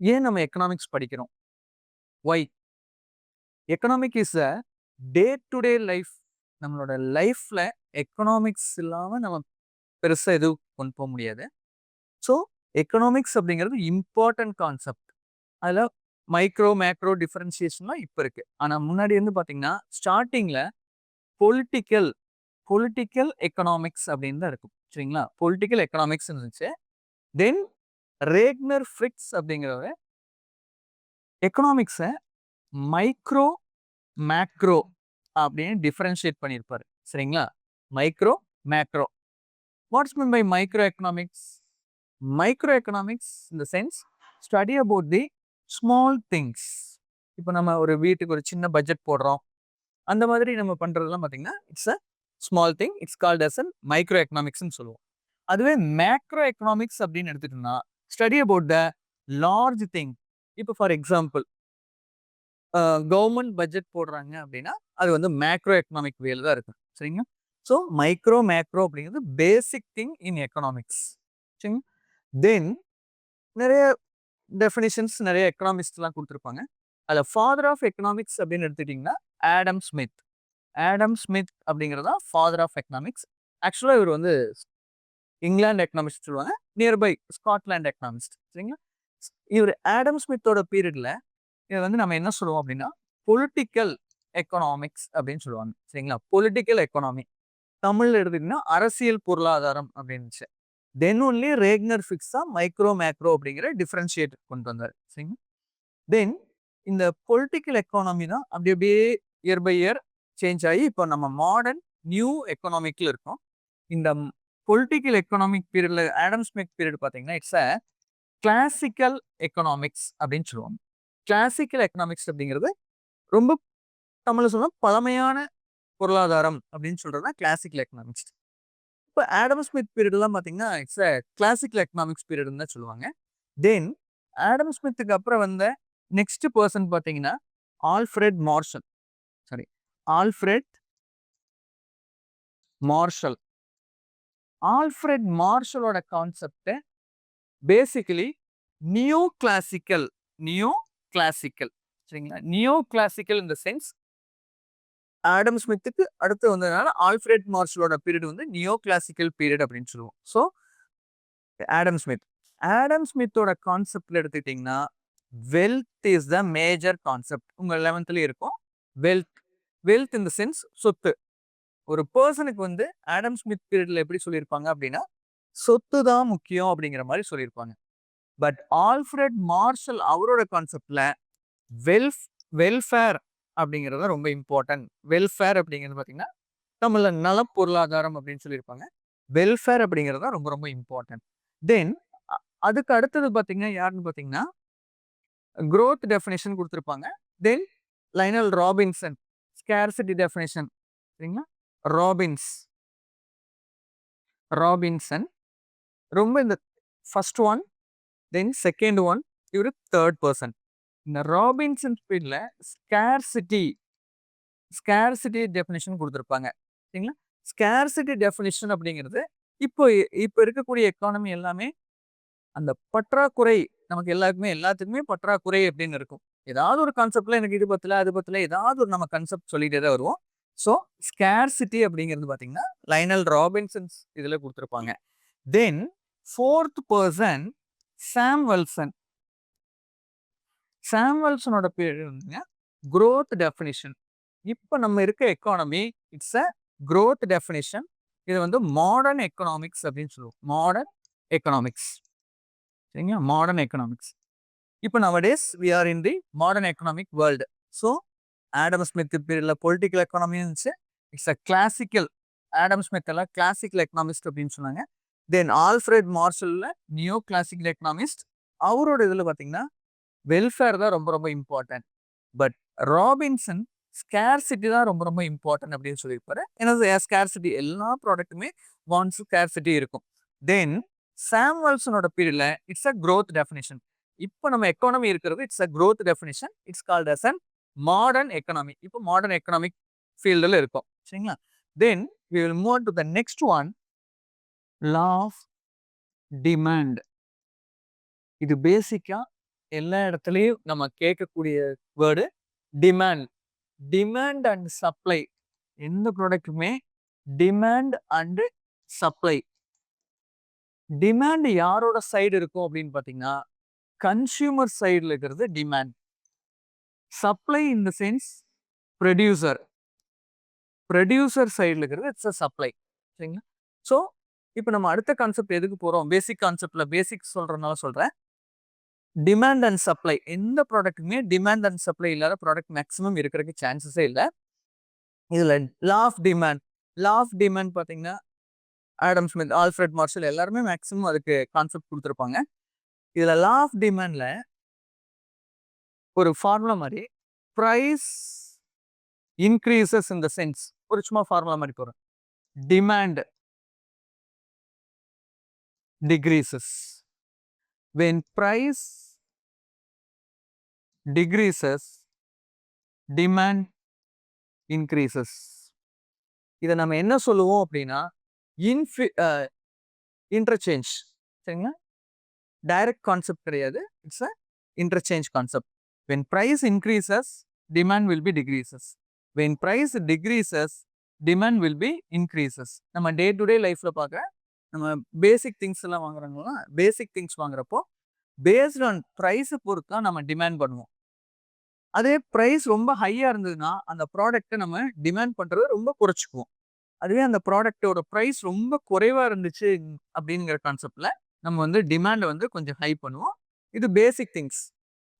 ஏன் நம்ம எக்கனாமிக்ஸ் படிக்கிறோம்? Why? Economic is a day to day life. நம்மளோட லைஃப்ல எக்கனாமிக்ஸ் இல்லாம நம்ம பெருசா எதுவும் கொண்டு போ முடியாது. ஸோ, எக்கனாமிக்ஸ் அப்படிங்கிறது இம்பார்ட்டன்ட் கான்செப்ட். அதுல மைக்ரோ, மேக்ரோ டிஃபரன்சியேஷன்லாம் இப்ப இருக்கு. ஆனா முன்னாடி வந்து பார்த்தீங்கன்னா, ஸ்டார்ட்டிங்ல பொலிட்டிக்கல் பொலிட்டிக்கல் எக்கனாமிக்ஸ் அப்படின்னு தான் இருக்கும். சரிங்களா? பொலிட்டிக்கல் எக்கனாமிக்ஸ் இருந்துச்சு. தென் ரேக்னர் ஃப்ரிக்ஸ் அப்படிங்கிறவரு எக்கனாமிக்ஸ மைக்ரோ, மேக்ரோ அப்படின்னு டிஃபரன்ஷியேட் பண்ணியிருப்பாரு. சரிங்களா? Micro, macro. What's mean by micro economics? Micro economics in the sense study about the small things. இப்போ நம்ம ஒரு வீட்டுக்கு ஒரு சின்ன பட்ஜெட் போடுறோம். அந்த மாதிரி நம்ம பண்றதெல்லாம் பார்த்தீங்கன்னா, it's a small thing. It's called as an micro எக்கனாமிக்ஸ்ன்னு சொல்லுவோம். அதுவே மேக்ரோ எக்கனாமிக்ஸ் அப்படின்னு எடுத்துட்டோம்னா, study about the large thing. இப்போ ஃபார் எக்ஸாம்பிள் கவர்மெண்ட் பட்ஜெட் போடுறாங்க அப்படின்னா, அது வந்து மேக்ரோ எக்கனாமிக் வேல தான் இருக்கும். சரிங்களா? ஸோ மைக்ரோ, மேக்ரோ அப்படிங்கிறது பேசிக் திங் இன் எக்கனாமிக்ஸ். சரிங்களா? தென் நெறைய டெஃபினிஷன்ஸ் நெறைய எக்கனாமிஸ்ட்லாம் குடுத்துருப்பாங்க. அதுல ஃபாதர் ஆஃப் எக்கனாமிக்ஸ் அப்படின்னு எடுத்துக்கிட்டீங்கன்னா, ஆடம் ஸ்மித். ஆடம் ஸ்மித் அப்படிங்கிறது தான் ஃபாதர் ஆஃப் எக்கனாமிக்ஸ். ஆக்சுவலா இவர் வந்து இங்கிலாந்து எக்கனாமிஸ்ட் சொல்லுவாங்க. Nearby Scotland economist. சரிங்களா? இவர் ஆடம் ஸ்மித்தோட பீரியட்ல இத வந்து நம்ம என்ன சொல்லுவோம் அப்படின்னா, பொலிட்டிக்கல் எக்கனாமிக்ஸ் அப்படின்னு சொல்லுவாங்க. சரிங்களா? Political economy. தமிழ்ல எடுத்துக்கிட்டீங்கன்னா, அரசியல் பொருளாதாரம் அப்படின்னுச்சு. தென் ஒன்லி ரேக்னர் ஃபிக்ஸா மைக்ரோ, மேக்ரோ அப்படிங்கிற டிஃபரன்ஷியேட் கொண்டு வந்தாரு. சரிங்களா? தென் இந்த பொலிட்டிக்கல் எக்கானமி தான் அப்படி அப்படியே இயர் பை இயர் சேஞ்ச் ஆகி இப்போ நம்ம மாடர்ன் நியூ எக்கனாமிக்ல இருக்கோம். இந்த பொலிட்டிக்கல் எக்கனாமிக் பீரியட்ல ஆடம் ஸ்மித் பீரியட் பார்த்தீங்கன்னா, இட்ஸ் அ கிளாசிக்கல் எக்கனாமிக்ஸ் அப்படின்னு சொல்லுவாங்க. கிளாசிக்கல் எக்கனாமிக்ஸ் அப்படிங்கிறது ரொம்ப தமிழ்ல சொன்னா பழமையான பொருளாதாரம் அப்படின்னு சொல்றது தான் கிளாசிக்கல் எக்கனாமிக்ஸ். இப்போ ஆடம் ஸ்மித் பீரியட்லாம் பார்த்தீங்கன்னா, இட்ஸ் அ கிளாசிக்கல் எக்கனாமிக்ஸ் பீரியட்ன்னு தான் சொல்லுவாங்க. தென் ஆடம் ஸ்மித்துக்கு அப்புறம் வந்த நெக்ஸ்ட் பெர்சன் பார்த்தீங்கன்னா, Alfred Marshall. Sorry, Alfred Marshall. Alfred மார்ஷலோட concept basically neo classical. Neo classical. சரிங்களா? Neo classical in the sense Adam ஸ்மித்துக்கு அடுத்து வந்ததுனால ஆல்ஃபிரட் மார்ஷலோட பீரியட் வந்து நியோ கிளாசிக்கல் பீரியட் அப்படின்னு சொல்லுவோம். So Adam Smith. ஆடம் ஸ்மித்தோட கான்செப்ட்ல எடுத்துக்கிட்டீங்கன்னா, wealth is the major concept. உங்க 11th இருக்கும். Wealth. Wealth in the sense சொத்து. ஒரு பெர்சனுக்கு வந்து ஆடம் ஸ்மித் பீரியட்ல எப்படி சொல்லியிருப்பாங்க அப்படின்னா, சொத்து தான் முக்கியம் அப்படிங்கிற மாதிரி சொல்லியிருப்பாங்க. பட் ஆல்ஃபிரட் மார்ஷல் அவரோட கான்செப்ட்ல வெல்ஃப் வெல்ஃபேர் அப்படிங்கிறது ரொம்ப இம்பார்ட்டன்ட். வெல்ஃபேர் அப்படிங்கிறது பார்த்தீங்கன்னா, தமிழ்ல நல பொருளாதாரம் அப்படின்னு சொல்லியிருப்பாங்க. வெல்ஃபேர் அப்படிங்கிறது தான் ரொம்ப ரொம்ப இம்பார்ட்டன்ட். தென் அதுக்கு அடுத்தது பார்த்தீங்கன்னா, யாருன்னு பார்த்தீங்கன்னா, குரோத் டெஃபினிஷன் குடுத்திருப்பாங்க. தென் லைனல் ராபின்சன் ஸ்கார்சிட்டி டெஃபினிஷன். சரிங்களா? ராபின்ஸ் ராபின்சன் ரொம்ப இந்த first one, then second one, இவரு தேர்ட் பெர்சன். இந்த ராபின்சன் பீரியட்ல ஸ்கார்சிட்டி ஸ்கார்சிட்டி டெஃபினிஷன் குடுத்திருப்பாங்க. சரிங்களா? ஸ்கார்சிட்டி டெஃபினிஷன் அப்படிங்கிறது இப்போ இப்போ இருக்கக்கூடிய எக்கானமி எல்லாமே அந்த பற்றாக்குறை நமக்கு எல்லாருக்குமே எல்லாத்துக்குமே பற்றாக்குறை அப்படின்னு இருக்கும். ஏதாவது ஒரு கான்செப்ட்ல எனக்கு இது பத்தல, அது பத்தல ஏதாவது ஒரு நம்ம கான்செப்ட் சொல்லிட்டே தான் வருவோம். ஸோ ஸ்கேர்சிட்டி அப்படிங்கிறது பார்த்தீங்கன்னா, லைனல் ராபின்சன்ஸ் இதுல குடுத்திருப்பாங்க. தென் 4th பெர்சன் சாம் வெல்சன். சாம் வெல்சனோட பேரு வந்துங்க குரோத் டெஃபினிஷன். இப்ப நம்ம இருக்க economy it's a growth definition. இது வந்து மாடர்ன் எக்கனாமிக்ஸ் அப்படின்னு சொல்லுவோம். Modern economics. சரிங்களா? Modern economics. இப்போ nowadays we are in the modern economic world. So Adam Smith பீரியட்ல பொலிட்டிக்கல் எக்கானமி இருந்துச்சு. It's a classical. Adam Smith எல்லாம் கிளாசிக்கல் எக்கனாமிஸ்ட் அப்படின்னு சொன்னாங்க. தென் ஆல்ஃபிரட் மார்ஷல்ல நியோ கிளாசிக்கல் எக்கனாமிஸ்ட். அவரோட இதுல பாத்தீங்கன்னா வெல்ஃபேர் தான் ரொம்ப ரொம்ப இம்பார்ட்டன்ட். பட் ராபின்சன் ஸ்கேர்சிட்டி தான் ரொம்ப ரொம்ப இம்பார்ட்டன்ட் அப்படின்னு சொல்லியிருப்பாரு. ஏன்னா ஸ்கேர்சிட்டி எல்லா ப்ராடக்ட்டுமே வான்ஸ் ஸ்கேர்சிட்டி இருக்கும். தென் சாம் வெல்சனோட பீரியட்ல இட்ஸ் அ growth டெஃபினிஷன். இப்போ நம்ம எக்கானமி இருக்கிறது it's a growth definition. It's called as an modern economy. இப்போ மாடர்ன் எக்கனாமிக் ஃபீல்டில் இருக்கும். சரிங்களா? Then we will move on to the next one, law of demand. இது பேசிக்கா எல்லா இடத்துலயும் நம்ம கேட்கக்கூடிய word demand. Demand and supply. எந்த ப்ராடக்ட்டுமே டிமாண்ட் அண்ட் சப்ளை. டிமாண்ட் யாரோட சைடு இருக்கும் அப்படின்னு பார்த்தீங்கன்னா, கன்சியூமர் சைடுல இருக்கிறது demand. Supply in the sense producer. Producer சைடுல இருக்கிறது இட்ஸ் அ சப்ளை. சரிங்களா? ஸோ இப்போ நம்ம அடுத்த கான்செப்ட் எதுக்கு போறோம்? பேசிக் கான்செப்ட்ல பேசிக் சொல்றதுனால சொல்றேன். Demand and supply. எந்த ப்ராடக்ட்டுமே டிமாண்ட் அண்ட் சப்ளை இல்லாத ப்ராடக்ட் மேக்ஸிமம் இருக்கிறதுக்கு சான்சஸே இல்ல. இதுல law of demand. Law of demand பார்த்தீங்கன்னா, ஆடம் ஸ்மித், ஆல்ஃபிரட் மார்ஷல் எல்லாருமே மேக்ஸிமம் அதுக்கு கான்செப்ட் குடுத்துருப்பாங்க. இதுல லா ஆஃப் டிமாண்ட்ல ஒரு ஃபார்முலா மாரி price increases in the sense ஒரு சும்மா ஃபார்முலா மாரி போறேன். Demand decreases. When price decreases, demand increases. இதை நம்ம என்ன சொல்லுவோம் அப்படின்னா இன்டர்சேஞ்ச். சரிங்களா? டைரக்ட் கான்செப்ட் கிடையாது. It's a interchange concept. when price increases, demand will be decreases. when price decreases, demand will be increases. நம்ம டே டு டே லைஃப்ல பார்க்குற நம்ம பேசிக் திங்ஸ் எல்லாம் வாங்குறாங்களா, பேசிக் திங்ஸ் வாங்குறப்போ பேஸ்ட் ஆன் ப்ரைஸை பொறுத்து தான் நம்ம டிமாண்ட் பண்ணுவோம். அதே ப்ரைஸ் ரொம்ப ஹையா இருந்ததுன்னா அந்த ப்ராடக்ட்டை நம்ம டிமாண்ட் பண்றதை ரொம்ப குறைச்சிக்குவோம். அதுவே அந்த ப்ராடக்ட்டோட ப்ரைஸ் ரொம்ப குறைவா இருந்துச்சு அப்படிங்கிற கான்செப்ட்ல நம்ம வந்து டிமாண்டை வந்து கொஞ்சம் ஹை பண்ணுவோம். இது பேசிக் திங்ஸ்.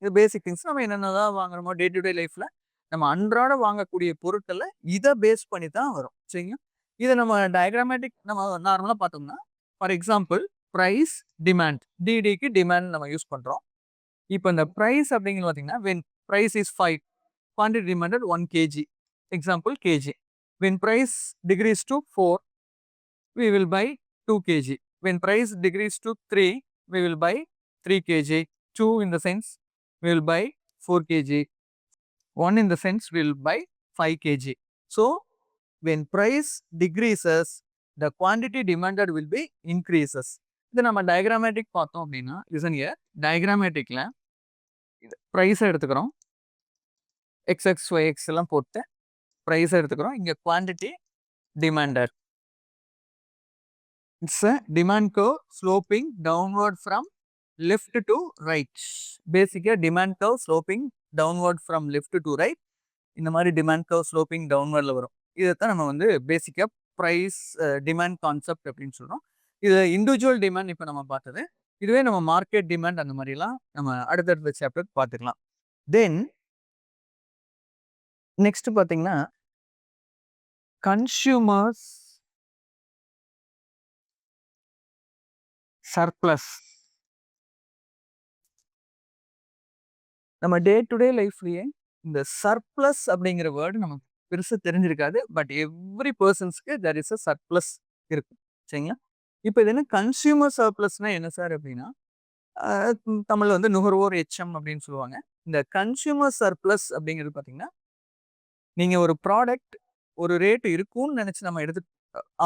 இது பேசிக் திங்ஸ். நம்ம என்னென்னதான் வாங்குறோமோ டே டு டே லைஃப்ல நம்ம அன்றாட வாங்கக்கூடிய பொருட்களை இதை பேஸ் பண்ணி தான் வரும். சரிங்களா? இதை நம்ம டயக்ராமேட்டிக் நம்ம நார்மலாக பார்த்தோம்னா, ஃபார் எக்ஸாம்பிள் ப்ரைஸ் டிமாண்ட். டிடிக்கு டிமாண்ட் நம்ம யூஸ் பண்றோம். இப்போ இந்த ப்ரைஸ் அப்படிங்கிறது பார்த்தீங்கன்னா, when price is 5, quantity demanded 1 kg. Example KG. When price decrease to 4, we will buy 2 kg. When price decrease to 3, we will buy 3 kg. 2 in the sense, we will buy 4 kg. 1 in the sense, we will buy 5 kg. So, when price decreases, the quantity demanded will be increases. இதை நம்ம diagrammatic பார்த்தோம் அப்படின்னா, listen here. டயக்ராமேட்டிக்ல ப்ரைஸை எடுத்துக்கிறோம். XX YX எல்லாம் போட்டு ப்ரைஸை எடுத்துக்கிறோம். இங்கே quantity demanded. It's a demand curve sloping downward from left to right. பேசிக்காக demand curve sloping downward from left to right. இந்த மாதிரி டிமாண்ட் கர்வ் ஸ்லோப்பிங் டவுன்வர்டில் வரும். இதைத்தான் நம்ம வந்து பேசிக்காக ப்ரைஸ் டிமாண்ட் கான்செப்ட் அப்படின்னு சொல்கிறோம். இது இண்டிவிஜுவல் டிமாண்ட் இப்போ நம்ம பார்த்தது. இதுவே நம்ம மார்க்கெட் டிமாண்ட் அந்த மாதிரிலாம் நம்ம அடுத்தடுத்த சாப்டர் பார்த்துக்கலாம். தென் நெக்ஸ்ட் பார்த்தீங்கன்னா, கன்சியூமர்ஸ் சர்ப்ளஸ். நம்ம டே டு டே லைஃப்லயே இந்த சர்ப்ளஸ் அப்படிங்கிற வேர்டு நமக்கு பெருசா தெரிஞ்சிருக்காது. பட் எவ்ரி பர்சன்ஸ்க்கு தேர் இஸ் அ சர்ப்ளஸ் இருக்கும். சரிங்களா? இப்போ இது என்ன கன்சியூமர் சர்ப்ளஸ்னா என்ன சார் அப்படின்னா, தமிழ்ல வந்து நுகர்வோர் எச்சம் அப்படின்னு சொல்லுவாங்க. இந்த கன்சியூமர் சர்ப்ளஸ் அப்படிங்கிறது பார்த்தீங்கன்னா, நீங்க ஒரு ப்ராடக்ட் ஒரு ரேட் இருக்கும்னு நினைச்சு நம்ம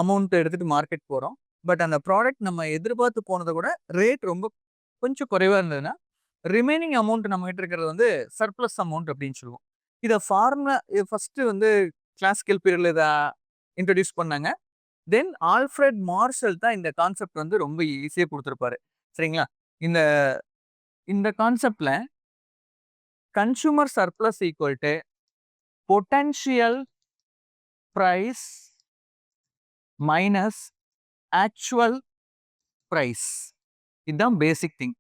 அமௌண்ட் எடுத்துட்டு மார்க்கெட் போறோம். பட் அந்த ப்ராடக்ட் நம்ம எதிர்பார்த்து போனதை விட ரேட் ரொம்ப கொஞ்சம் குறைவா இருந்ததுன்னா, ரிமைனிங் அமௌண்ட் நம்ம கிட்ட இருக்கிறது வந்து சர்ப்ளஸ் அமௌண்ட் அப்படின்னு சொல்லுவோம். இதை ஃபார்முலா ஃபர்ஸ்ட் வந்து கிளாசிக்கல் பீரியட்ல இதை இன்ட்ரடியூஸ் பண்ணாங்க. தென் ஆல்ஃபிரட் மார்ஷல் தான் இந்த கான்செப்ட் வந்து ரொம்ப ஈஸியாக கொடுத்துருப்பாரு. சரிங்களா? இந்த இந்த கான்செப்ட்ல consumer surplus equal to potential price minus actual price. இதுதான் பேசிக் திங்.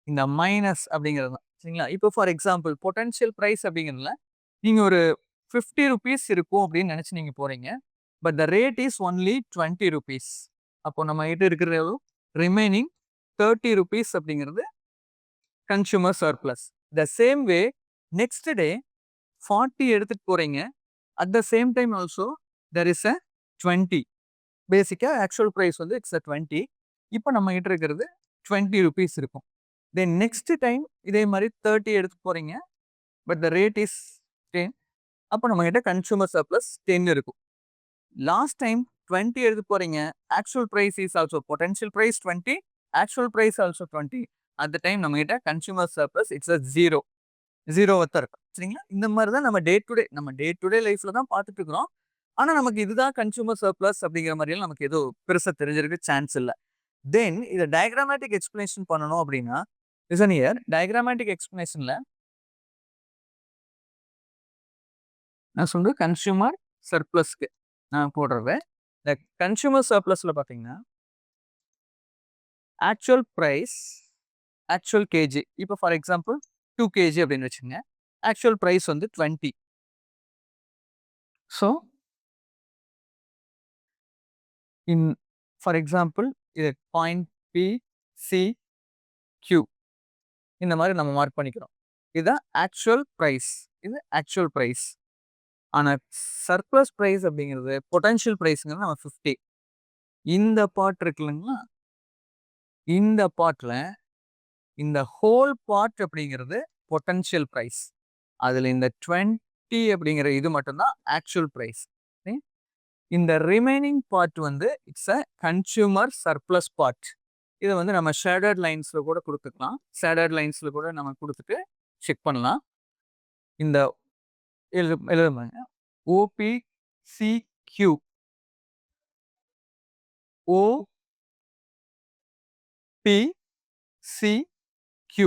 இந்த மைனஸ் அப்படிங்கிறது தான். சரிங்களா? இப்போ ஃபார் எக்ஸாம்பிள் பொட்டன்ஷியல் பிரைஸ் அப்படிங்கிறதுல நீங்க ஒரு 50 rupees இருக்கும் அப்படின்னு நினைச்சு நீங்க போறீங்க. But the rate is only 20 rupees. அப்போ நம்ம கிட்ட இருக்கிற ரிமைனிங் 30 rupees அப்படிங்கிறது consumer surplus. The same way next day 40 எடுத்துட்டு போறீங்க. At the same time also there is a 20. பேசிக்கா ஆக்சுவல் பிரைஸ் வந்து இட்ஸ் அ 20. இப்போ நம்ம கிட்ட இருக்கிறது 20 rupees இருக்கும். தென் நெக்ஸ்ட் டைம் இதே மாதிரி 30 எடுத்து போறீங்க. But the rate is 10. அப்போ நம்ம கிட்ட கன்சூமர் சர்ப்ளஸ் 10 இருக்கும். லாஸ்ட் டைம் 20 எடுத்து போறீங்க. Actual price is also potential price 20, actual price also 20. At the time நம்ம கிட்ட consumer surplus it's a zero தான் இருக்கும் சரிங்களா. இந்த மாதிரி தான் நம்ம டே டு டே லைஃப்ல தான் பார்த்துட்டு இருக்கிறோம். ஆனா நமக்கு இதுதான் கன்சியூமர் சர்ப்ளஸ் அப்படிங்கிற மாதிரிலாம் நமக்கு எதுவும் பெருசா தெரிஞ்சிருக்க சான்ஸ் இல்ல. தென் இத டயகிராமேட்டிக் எக்ஸ்பிளனேஷன் பண்ணணும் அப்படின்னா லிசன் ஹியர். டயகிராமேட்டிக் எக்ஸ்பிளனேஷன்ல நான் சொல்றது கன்சியூமர் சர்ப்ளஸ்க்கு நான் போடுறது. இந்த கன்சியூமர் சர்ப்ளஸ்ல பார்த்தீங்கன்னா ஆக்சுவல் பிரைஸ், ஆக்சுவல் கேஜி. இப்போ ஃபார் எக்ஸாம்பிள் 2 கேஜி அப்படின்னு வச்சுக்கோங்க. ஆக்சுவல் பிரைஸ் வந்து 20. ஸோ இன் ஃபார் எக்ஸாம்பிள் இது பாயிண்ட் பி சி கியூ இந்த மாதிரி நம்ம மார்க் பண்ணிக்கிறோம். இதுதான் ஆக்சுவல் பிரைஸ். இது ஆக்சுவல் பிரைஸ். ஆனா சர்ப்ளஸ் பிரைஸ் அப்படிங்கிறது பொட்டன்ஷியல் பிரைஸ்ங்கிறது நம்ம 50. இந்த பார்ட் இருக்கு இல்லைங்களா, இந்த பார்ட்ல இந்த ஹோல் பார்ட் அப்படிங்கிறது பொட்டன்ஷியல் பிரைஸ். அதுல இந்த 20 அப்படிங்கிற இது மட்டும்தான் ஆக்சுவல் பிரைஸ். இந்த ரிமைனிங் பார்ட் வந்து it's a consumer surplus part. இதை வந்து நம்ம ஷேடட் லைன்ஸ்ல கூட கொடுத்துக்கலாம். ஷேடட் லைன்ஸ்ல கூட நம்ம கொடுத்துட்டு செக் பண்ணலாம். இந்த எழுதுமாங்க OPCQ OPCQ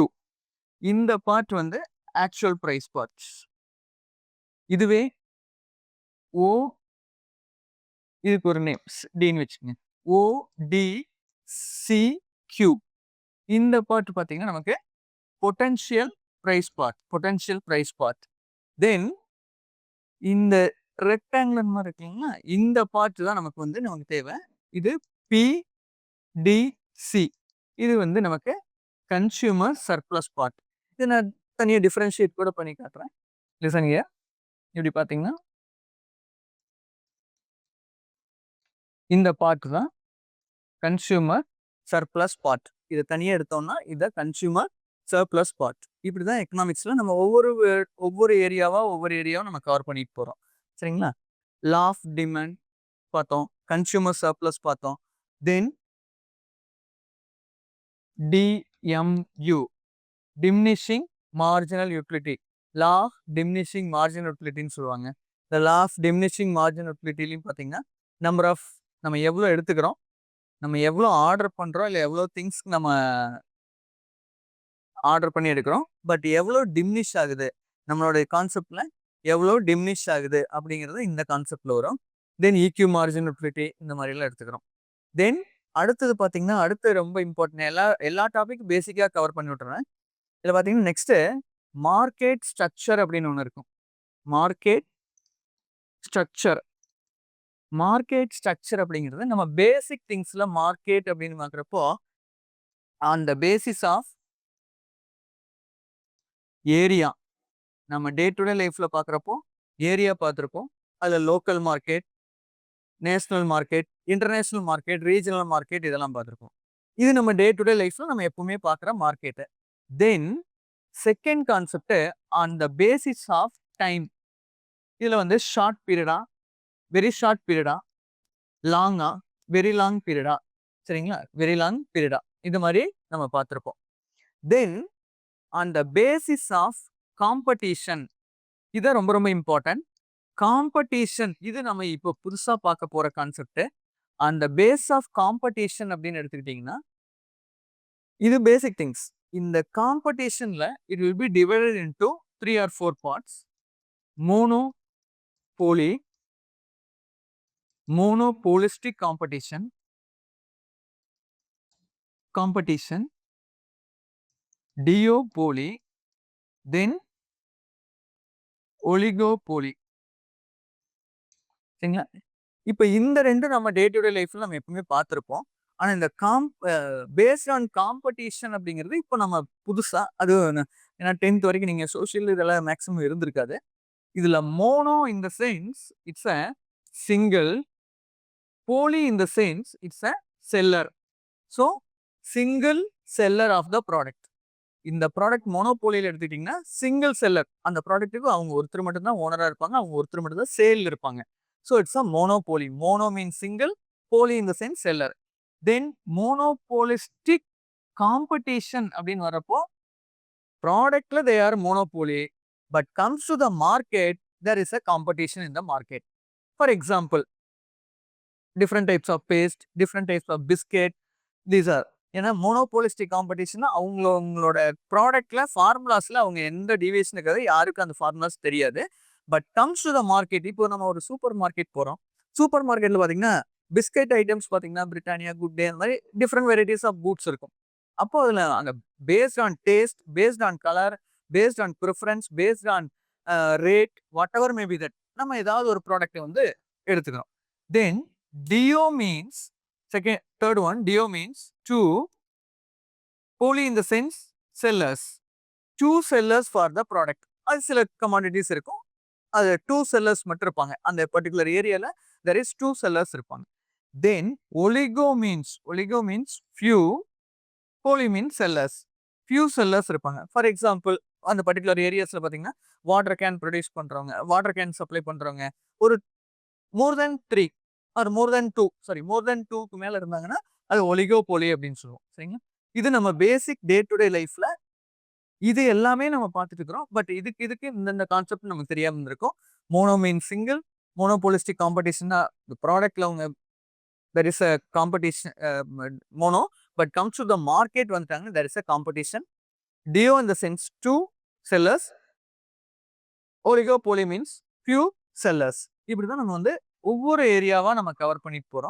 இந்த பார்ட் வந்து ஆக்சுவல் பிரைஸ் பார்ட். இதுவே ஓ இதுக்கு ஒரு நேம் டின்னு வச்சுக்கோங்க. ODCQ இந்த பார்ட் பார்த்தீங்கன்னா நமக்கு potential price part. Potential price part. Then இந்த ரெக்டாங்குலர் மாதிரி இருக்குங்களா, இந்த பார்ட் தான் நமக்கு வந்து நமக்கு தேவை. இது PDC. இது வந்து நமக்கு கன்சியூமர் சர்ப்ளஸ் பார்ட். இதை நான் தனியாக டிஃபரன்ஷியேட் கூட பண்ணி காட்டுறேன். Listen here. இப்படி பார்த்தீங்கன்னா இந்த பார்ட் தான் கன்சியூமர் சர்ப்ளஸ் பார்ட். இதை தனியாக எடுத்தோம்னா இதை கன்சியூமர் சர்ப்ளஸ் பார்ட். இப்படி தான் எக்கனாமிக்ஸில் நம்ம ஒவ்வொரு ஏரியாவாக நம்ம கவர் பண்ணிட்டு போகிறோம் சரிங்களா. லா ஆஃப் டிமாண்ட் பார்த்தோம், கன்சியூமர் சர்ப்ளஸ் பார்த்தோம். Then DMU diminishing marginal utility. Law of diminishing marginal யூட்டிலிட்டின்னு சொல்லுவாங்க. இந்த லா ஆஃப் டிமினிஷிங் மார்ஜினல் யூட்டிலிட்டிலையும் பார்த்தீங்கன்னா நம்ம எவ்வளோ எடுத்துக்கிறோம், நம்ம எவ்வளோ ஆர்டர் பண்ணுறோம், இல்லை எவ்வளோ திங்ஸ்க்கு நம்ம ஆர்டர் பண்ணி எடுக்கிறோம், பட் எவ்வளோ டிமினிஷ் ஆகுது, நம்மளுடைய கான்செப்ட்ல எவ்வளோ டிமினிஷ் ஆகுது அப்படிங்கிறது இந்த கான்செப்ட்ல வரும். தென் EQ மார்ஜின் யூட்டிலிட்டி இந்த மாதிரிலாம் எடுத்துக்கிறோம். தென் அடுத்தது பார்த்தீங்கன்னா அடுத்து ரொம்ப இம்பார்ட்டன்ட். எல்லா டாபிக்கும் பேசிக்காக கவர் பண்ணி விட்டுறேன். இதில் பார்த்தீங்கன்னா நெக்ஸ்ட்டு மார்க்கெட் ஸ்ட்ரக்சர் அப்படின்னு ஒன்று இருக்கும். Market structure. மார்க்கெட் ஸ்ட்ரக்சர் அப்படிங்கிறது நம்ம பேசிக் திங்ஸ்ல மார்க்கெட் அப்படின்னு பார்க்குறப்போ அந்த பேசிஸ் ஆஃப் ஏரியா. நம்ம டே டு டே லைஃப்ல பார்க்குறப்போ ஏரியா பார்த்துருப்போம். அதில் local market, national market, international market, regional market இதெல்லாம் பார்த்துருப்போம். இது நம்ம டே டு டே லைஃப்ல நம்ம எப்பவுமே பார்க்குற market. Then second concept on the basis of time. இதில் வந்து ஷார்ட் பீரியடா, வெரி ஷார்ட் பீரியடா, லாங்கா, வெரி லாங் பீரியடா சரிங்களா, வெரி லாங் பீரியடா இது மாதிரி நம்ம பார்த்துருப்போம். Then on the basis of competition. இது ரொம்ப ரொம்ப இம்பார்ட்டன்ட். காம்படிஷன் இது நம்ம இப்போ புதுசா பார்க்க போற கான்செப்ட். அந்த பேஸ் ஆஃப் காம்படிஷன் அப்படின்னு எடுத்துக்கிட்டீங்கன்னா இது பேசிக் திங்ஸ். இந்த காம்படிஷன்ல it will be divided into 3 or 4 parts. monopolistic competition, duopoly, then oligopoly சரிங்களா. இப்போ இந்த ரெண்டும் நம்ம டே டு டே லைஃப்ல நம்ம எப்பவுமே பார்த்துருப்போம். ஆனா இந்த பேஸ்ட் ஆன் காம்படிஷன் அப்படிங்கிறது இப்போ நம்ம புதுசா அது ஏன்னா 10th வரைக்கும் நீங்க சோசியல் இதெல்லாம் மேக்ஸிமம் இருந்திருக்காது. இதுல mono in the sense it's a single, poly in the sense it's a seller. So single seller of the product. இந்த ப்ராடக்ட் மோனோபோலியில் எடுத்துக்கிட்டிங்கன்னா சிங்கிள் செல்லர். அந்த ப்ராடக்ட்டுக்கு அவங்க ஒருத்தர் மட்டும் தான் ஓனராக இருப்பாங்க, அவங்க ஒருத்தர் மட்டும் தான் சேல் இருப்பாங்க. So it's a monopoly. Mono means single, poly in the sense seller. Then monopolistic competition அப்படின்னு வரப்போ ப்ராடக்ட்ல they are monopoly but comes to the market there is a competition in the market. For example different types of paste, different types of biscuit, these are. ஏன்னா monopolistic காம்படிஷன்னா அவங்களோட ப்ராடக்ட்ல ஃபார்முலாஸ்ல அவங்க எந்த deviation இருக்காது, யாருக்கும் அந்த ஃபார்முலாஸ் தெரியாது. But comes to the market, இப்போ நம்ம ஒரு சூப்பர் மார்க்கெட் போறோம். சூப்பர் மார்க்கெட்ல பாத்தீங்கன்னா பிஸ்கெட் ஐட்டம்ஸ் பாத்தீங்கன்னா பிரிட்டானியா, குட் டே அந்த மாதிரி டிஃப்ரெண்ட் வெரைட்டிஸ் ஆஃப் பூட்ஸ் இருக்கும். அப்போ அதுல அந்த based on taste, based on colour, based on preference, based on rate, whatever may be that, நம்ம ஏதாவது ஒரு ப்ராடக்ட்டை வந்து எடுத்துக்கிறோம். Then DO means third one, DO means two, poly in the sense sellers. Two sellers for the product. அது சில commodities இருக்கும். அது two sellers மட்டும் இருப்பாங்க. அந்த particular ஏரியால there is two sellers இருப்பாங்க. Then oligo means few, poly means sellers. Few sellers இருப்பாங்க. For example, அந்த particular areasல பாத்தீங்கன்னா water can produce பண்றவங்க, water can supply பண்றவங்க, ஒரு more than 3 or more than 2, more than 2க்கு மேல இருந்தாங்கன்னா அது ஒலிகோபோலி அப்படின்னு சொல்லுவோம். சரிங்களா? இது நம்ம பேசிக் டே டு டே லைஃப்ல இது எல்லாமே நம்ம பார்த்துட்டு இருக்கிறோம். பட் இதுக்கு இந்த கான்செப்ட் நமக்கு தெரியாம இருந்திருக்கும். மோனோ மீன் சிங்கிள், மோனோபோலிஸ்டிக் காம்படிஷன்னா ப்ராடக்ட்ல அவங்க there is a competition, mono, but comes to the market வந்துட்டாங்க there is a competition. Dio in the sense two sellers, oligopoly means few sellers. இப்படிதான் நம்ம வந்து ஒவ்வொரு ஏரியாவா நம்ம கவர் பண்ணிட்டு போறோம்.